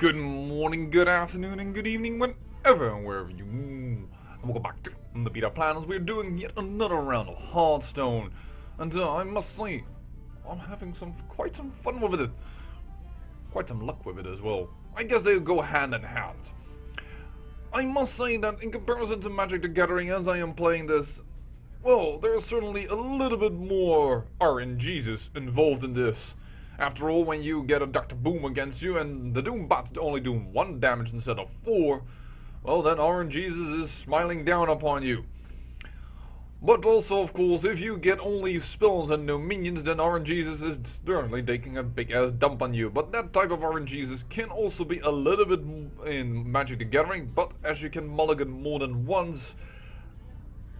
Good morning, good afternoon, and good evening, whenever and wherever you move. And welcome back to the Beta Plans. We're doing yet another round of Hearthstone. And I must say, I'm having quite some fun with it. Quite some luck with it as well. I guess they go hand in hand. I must say that in comparison to Magic the Gathering as I am playing this, well, there's certainly a little bit more RNGs involved in this. After all, when you get a Dr. Boom against you and the Doom bot's only doing 1 damage instead of 4, well then RNGs is smiling down upon you. But also, of course, if you get only spells and no minions, then RNGs is certainly taking a big ass dump on you. But that type of RNGs can also be a little bit in Magic the Gathering, but as you can mulligan more than once,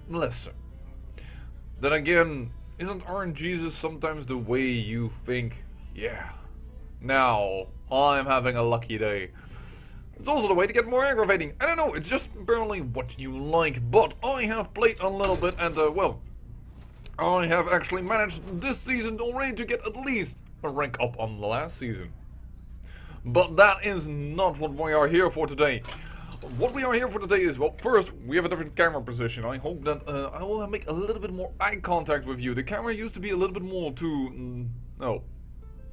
less so. Then again, isn't RNGs sometimes the way you think? Yeah, now I'm having a lucky day. It's also the way to get more aggravating. I don't know, it's just apparently what you like. But I have played a little bit and, well, I have actually managed this season already to get at least a rank up on the last season. But that is not what we are here for today. What we are here for today is, well, first, we have a different camera position. I hope that I will make a little bit more eye contact with you. The camera used to be a little bit more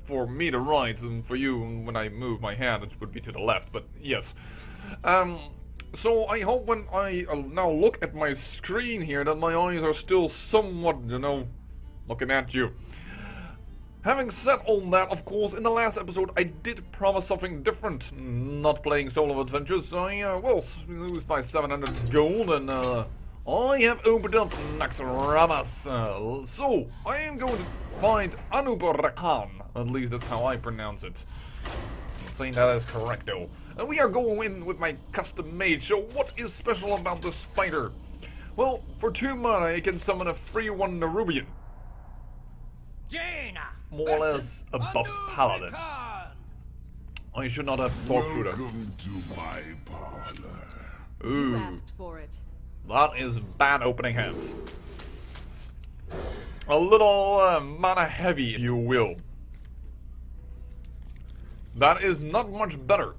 for me to right, and for you, when I move my hand, it would be to the left, but yes. So I hope when I now look at my screen here, that my eyes are still somewhat, looking at you. Having said all that, of course, in the last episode I did promise something different. Not playing solo adventures. I, lose my 700 gold, and I have opened up Naxxramas. So, I am going to find noob. At least that's how I pronounce it. I'm not saying that is correct though. And we are going in with my custom mage. So what is special about the spider? Well, for 2 mana you can summon a free 1 Nerubian. More or less a buff paladin. I should not have talked to them. Welcome to my parlor. Ooh, You asked for it. that is bad opening hand. A little mana heavy, if you will. That is not much better.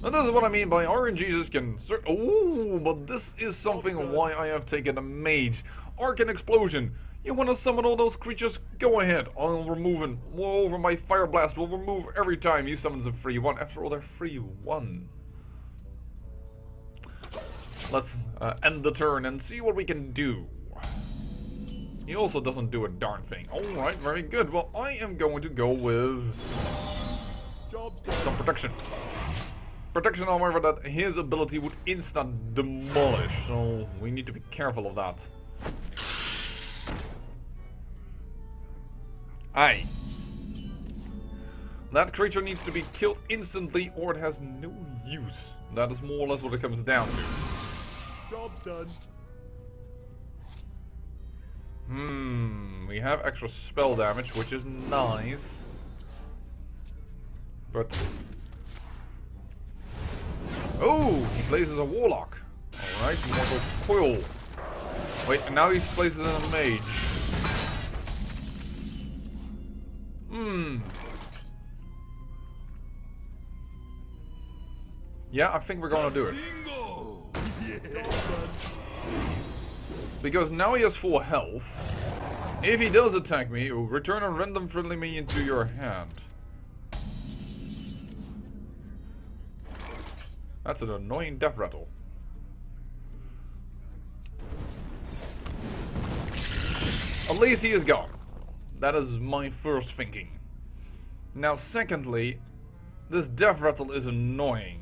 And this is what I mean by RNGs can... Ooh, but this is something why I have taken a mage. Arcane Explosion. You want to summon all those creatures? Go ahead. I'll remove it. Moreover, my Fire Blast will remove every time he summons a free 1. After all, they're free 1. Let's end the turn and see what we can do. He also doesn't do a darn thing. Alright, very good. Well, I am going to go with some protection. Protection, however, that his ability would instant demolish, so we need to be careful of that. Aye. That creature needs to be killed instantly or it has no use. That is more or less what it comes down to. Job done. We have extra spell damage, which is nice. But... oh, he places a warlock. Alright, Mortal Coil. Wait, and now he places a mage. Yeah, I think we're gonna do it. Bingo! Yeah. Because now he has full health. If he does attack me, it will return a random friendly minion to your hand. That's an annoying death rattle. At least he is gone. That is my first thinking. Now secondly, this death rattle is annoying.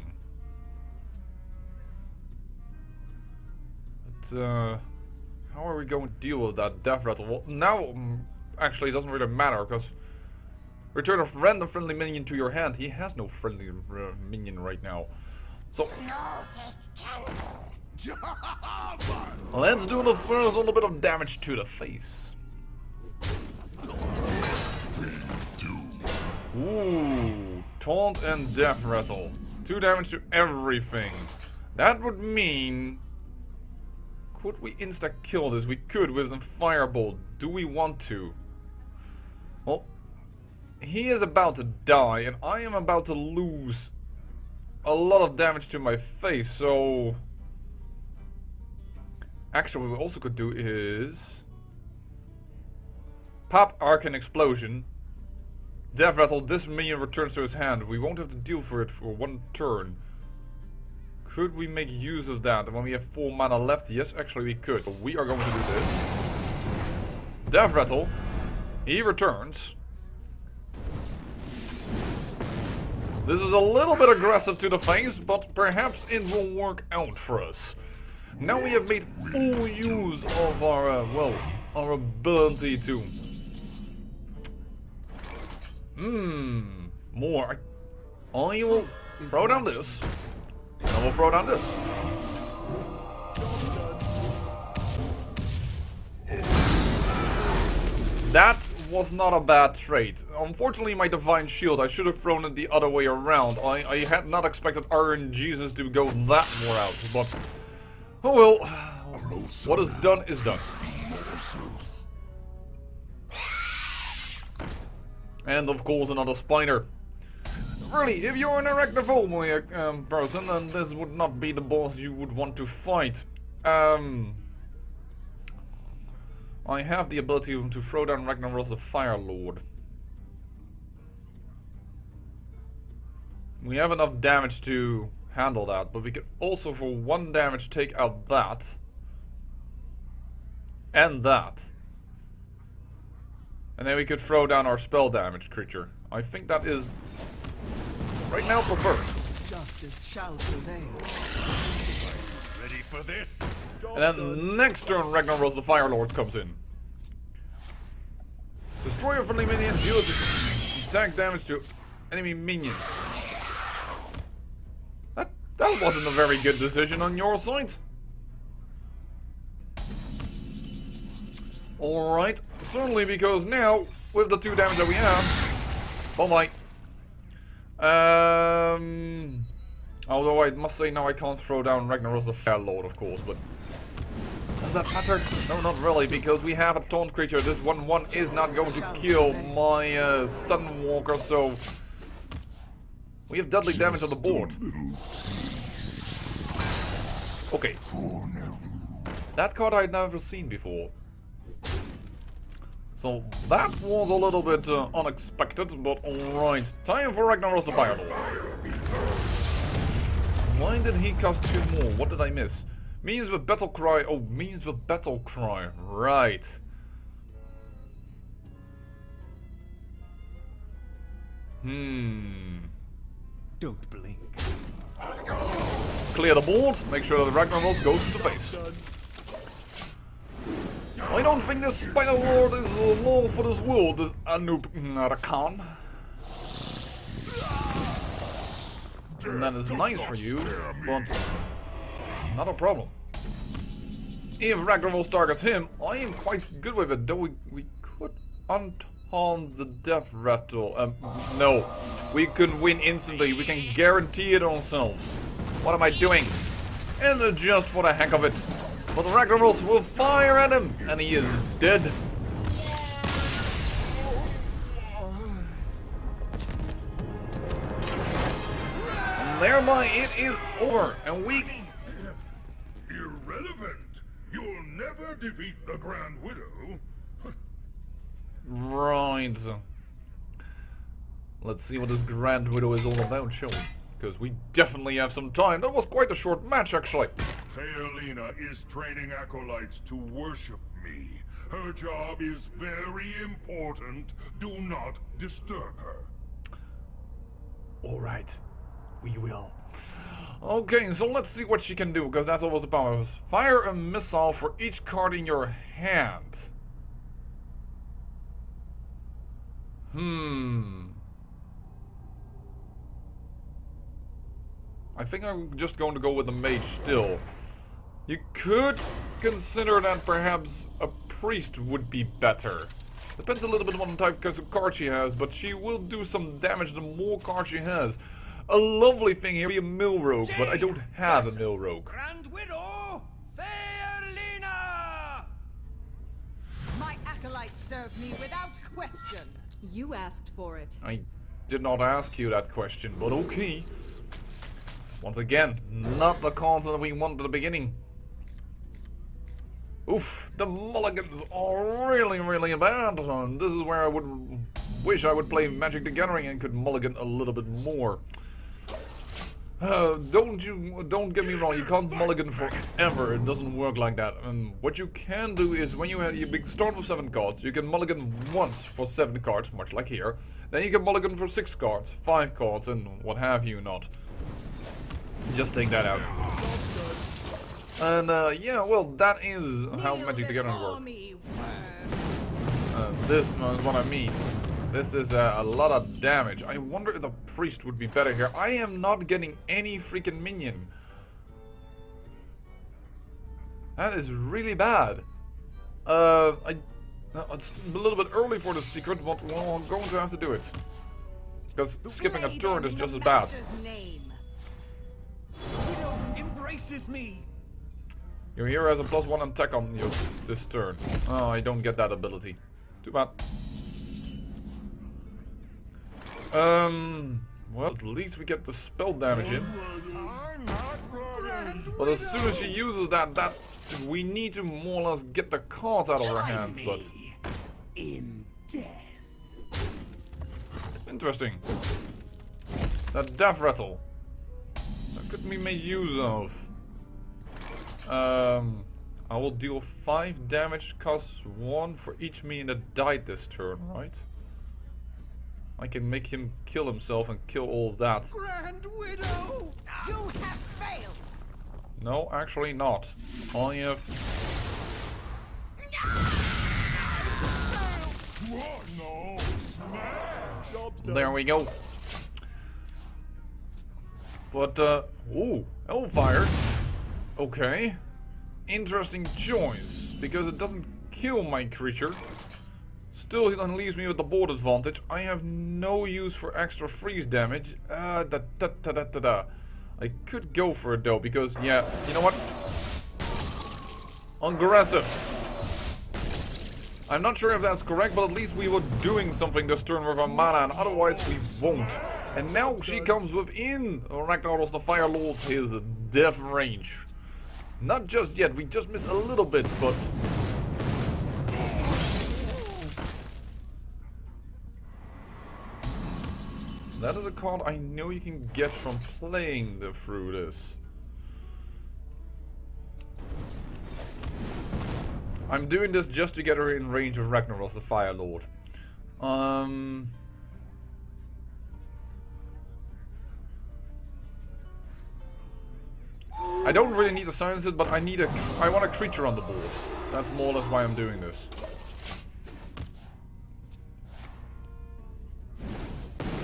But, how are we going to deal with that death rattle? Well, now, actually, it doesn't really matter, because return a random friendly minion to your hand. He has no friendly minion right now. So, let's do the first little bit of damage to the face. Ooh, taunt and death rattle. 2 damage to everything. That would mean... could we insta-kill this? We could with a firebolt. Do we want to? Well, he is about to die, and I am about to lose a lot of damage to my face, so... Actually, what we also could do is... Pop Arcane Explosion. Death Rattle, this minion returns to his hand. We won't have to deal for it for one turn. Could we make use of that when we have 4 mana left? Yes, actually we could. So we are going to do this. Death Rattle. He returns. This is a little bit aggressive to the face, but perhaps it will work out for us. Now we have made full use of our, well, our ability to... more. I will throw down this, and I will throw down this. That was not a bad trade. Unfortunately, my Divine Shield, I should have thrown it the other way around. I had not expected RNGesus to go that route, but... oh well, what is done is done. And of course another Spiner. Really, if you're an arachnophobia person, then this would not be the boss you would want to fight. I have the ability to throw down Ragnarok the Fire Lord. We have enough damage to handle that, but we could also for 1 damage take out that. And that. And then we could throw down our spell damage creature. I think that is right now preferred. Justice shall prevail. Ready for this? And then next turn Ragnarok the Fire Lord comes in. Destroy a friendly minion, deal attack damage to enemy minions. That wasn't a very good decision on your side. Alright, certainly because now, with the 2 damage that we have, bye bye. Although I must say now I can't throw down Ragnarok the Fire Lord, of course, but does that matter? No, not really, because we have a taunt creature. This 1/1 is not going to kill my Sunwalker, so we have deadly damage on the board. Okay. That card I'd never seen before. So that was a little bit unexpected, but alright. Time for Ragnarok the Fire Lord. Why did he cost 2 more? What did I miss? Means with Battle Cry. Oh, means with Battle Cry. Right. Don't blink. Clear the board. Make sure that the Ragnarok goes to the face. I don't think this Spider Lord is the law for this world, this noob Rakan. And that is nice for you, but not a problem. If Ragnarok targets him, I am quite good with it, though we could untaunt the Death Rattle. No, we can win instantly, we can guarantee it ourselves. What am I doing? And just for the heck of it. But the Ragnarok will fire at him, and he is dead. And thereby it is over, and we... Irrelevant! You'll never defeat the Grand Widow. Right. Let's see what this Grand Widow is all about, shall we? Because we definitely have some time. That was quite a short match, actually. Thealina is training acolytes to worship me. Her job is very important. Do not disturb her. Alright. We will. Okay, so let's see what she can do, because that's always the power. Fire a missile for each card in your hand. I think I'm just going to go with the mage still. You could consider that perhaps a priest would be better. Depends a little bit on the type of card she has, but she will do some damage the more cards she has. A lovely thing here would be a mill rogue, but I don't have a mill rogue. Grand Widow, Thealina! My acolytes serve me without question. You asked for it. I did not ask you that question, but okay. Once again, not the cards that we wanted at the beginning. Oof, the mulligans are really bad. This is where I would wish I would play Magic the Gathering and could mulligan a little bit more. Don't get me wrong, you can't mulligan forever, it doesn't work like that. And what you can do is when you start with 7 cards, you can mulligan once for 7 cards, much like here. Then you can mulligan for 6 cards, 5 cards, and what have you not. Just take that out. And yeah, well, that is how Magic the Gathering works. This is what I mean. This is a lot of damage. I wonder if the priest would be better here. I am not getting any freaking minion. That is really bad. It's a little bit early for the secret, but well, I'm going to have to do it. Because skipping a turn is just as bad. Widow embraces me. Your hero has a +1 attack on you this turn. Oh, I don't get that ability. Too bad. Well, at least we get the spell damage in. I'm not ready. But as soon as she uses that we need to more or less get the cards out of her hands, but... In death. Interesting. That death rattle. That could be made use of. I will deal 5 damage, costs 1 for each minion that died this turn, right? I can make him kill himself and kill all of that. Grand Widow! You have failed. No, actually not. I have... What? No. Smash. There we go. But, ooh, Hellfire. Okay. Interesting choice, because it doesn't kill my creature. Still, it leaves me with the board advantage. I have no use for extra freeze damage. I could go for it though, because, yeah, you know what? Aggressive. I'm not sure if that's correct, but at least we were doing something this turn with our mana, and otherwise we won't. And now she comes within Naxxramas the Fire Lord, his death range. Not just yet, we just missed a little bit, but... That is a card I know you can get from playing through this. I'm doing this just to get her in range of Naxxramas the Fire Lord. I don't really need to silence it, but I want a creature on the board. That's more or less why I'm doing this.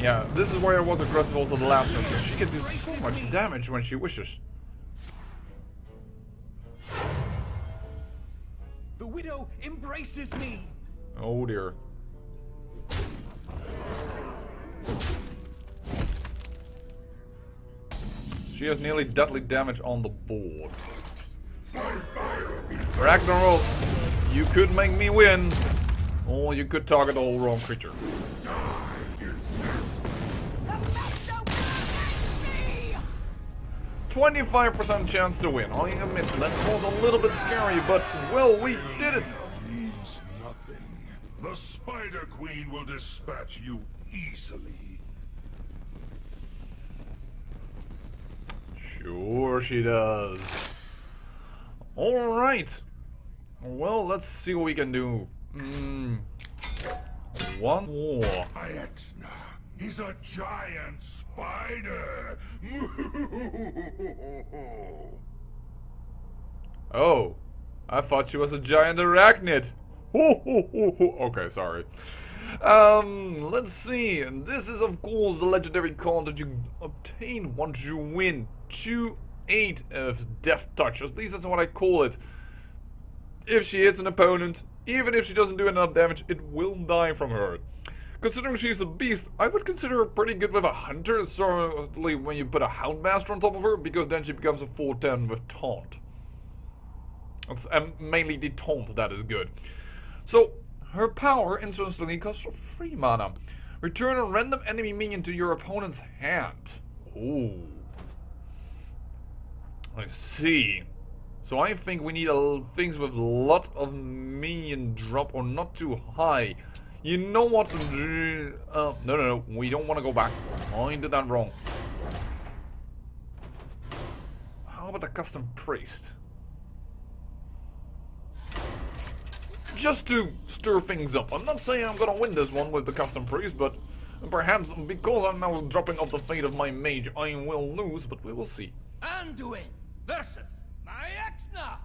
Yeah, this is why I was aggressive also the last turn. She can do so much damage when she wishes. The widow embraces me. Oh dear. She has nearly deadly damage on the board. Naxxramas, you could make me win, or you could target the whole wrong creature. 25% chance to win. I admit that was a little bit scary, but well, we did it. Means nothing. The Spider Queen will dispatch you easily. Sure she does. Alright. Well, let's see what we can do. One more. Naxxramas is a giant spider. Oh, I thought she was a giant arachnid. Okay, sorry. Let's see. This is, of course, the legendary card that you obtain once you win 2/8 of Death Touch. At least that's what I call it. If she hits an opponent, even if she doesn't do enough damage, it will die from her. Considering she's a beast, I would consider her pretty good with a hunter, certainly when you put a Houndmaster on top of her, because then she becomes a 4/10 with taunt. It's mainly the taunt that is good. So, Her power instantly costs 3 mana. Return a random enemy minion to your opponent's hand. Ooh. I see. So I think we need things with a lot of minion drop or not too high. You know what? No. We don't want to go back. I did that wrong. How about a custom priest? Just to stir things up. I'm not saying I'm gonna win this one with the custom priest, but perhaps because I'm now dropping off the fate of my mage, I will lose, but we will see. Anduin versus my Exna.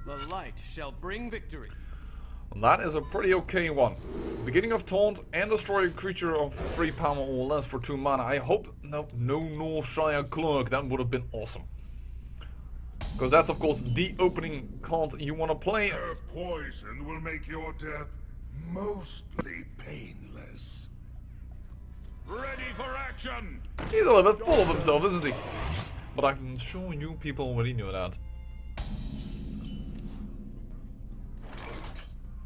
The light shall bring victory. That is a pretty okay one. Beginning of taunt and destroy a creature of 3 power or less for 2 mana. I hope no Northshire Clerk. That would have been awesome. Because that's of course the opening card you want to play. Her poison will make your death mostly painless. Ready for action! He's a little bit full of himself, isn't he? But I'm sure you people already knew that.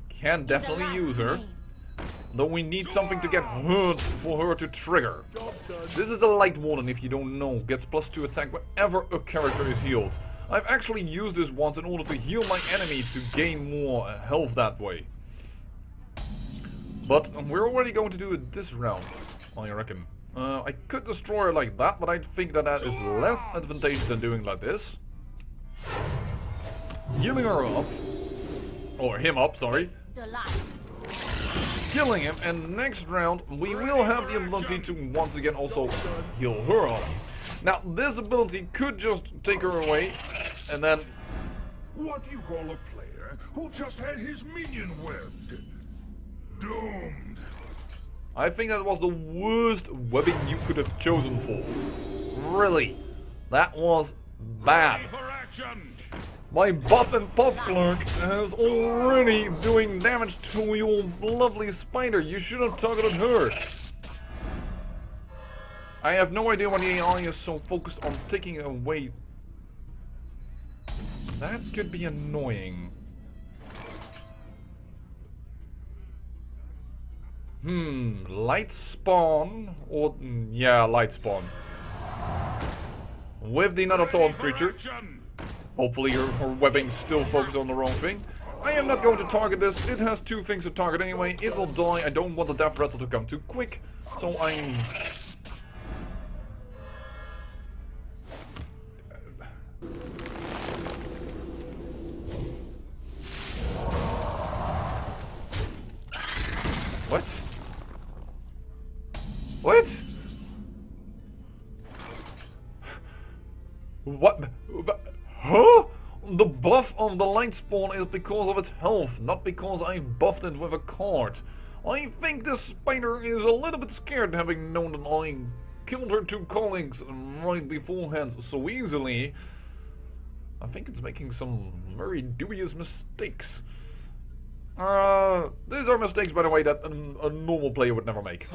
Can definitely use her. Though we need something to get hurt for her to trigger. This is a light warden, if you don't know. Gets +2 attack whenever a character is healed. I've actually used this once in order to heal my enemy to gain more health that way. But we're already going to do it this round, I reckon. I could destroy her like that, but I think that is less advantageous than doing like this. Healing her up. Or him up, sorry. Killing him, and next round we will have the ability to once again also heal her up. Now this ability could just take her away, and then... What do you call a player who just had his minion webbed? Doomed. I think that was the worst webbing you could have chosen for. Really. That was bad. My buff and puff clerk is already doing damage to your lovely spider. You should have targeted her. I have no idea why the AI is so focused on taking away. That could be annoying. Light spawn or yeah, light spawn. With the another taunt creature. Hopefully her webbing still focuses on the wrong thing. I am not going to target this. It has 2 things to target anyway. It will die. I don't want the death rattle to come too quick. So I'm... What? What? What? Huh? The buff on the light spawn is because of its health, not because I buffed it with a card. I think this spider is a little bit scared, having known that I killed her 2 colleagues right beforehand so easily. I think it's making some very dubious mistakes. These are mistakes, by the way, that a normal player would never make.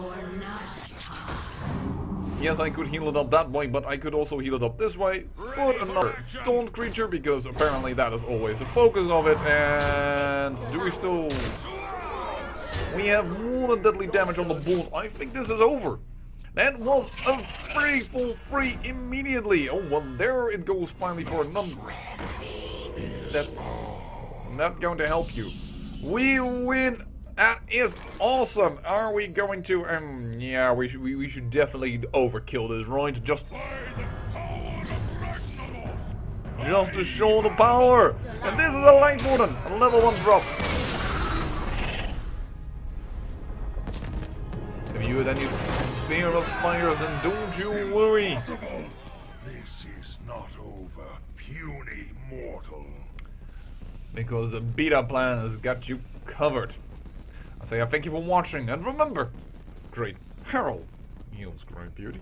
Yes, I could heal it up that way, but I could also heal it up this way. Put another taunt creature, because apparently that is always the focus of it. And do we still... We have more than deadly damage on the board. I think this is over. That was a free for free immediately. Oh, well, there it goes finally for a number. That's not going to help you. We win. That is awesome. Are we going to? Yeah, we should definitely overkill this, right? Just to show the power. And this is a light warden, a level 1 drop. If you had any fear of spiders, then don't you worry. This is not over, puny mortal. Because the beta plan has got you covered. I say thank you for watching, and remember, great Harold yields great beauty.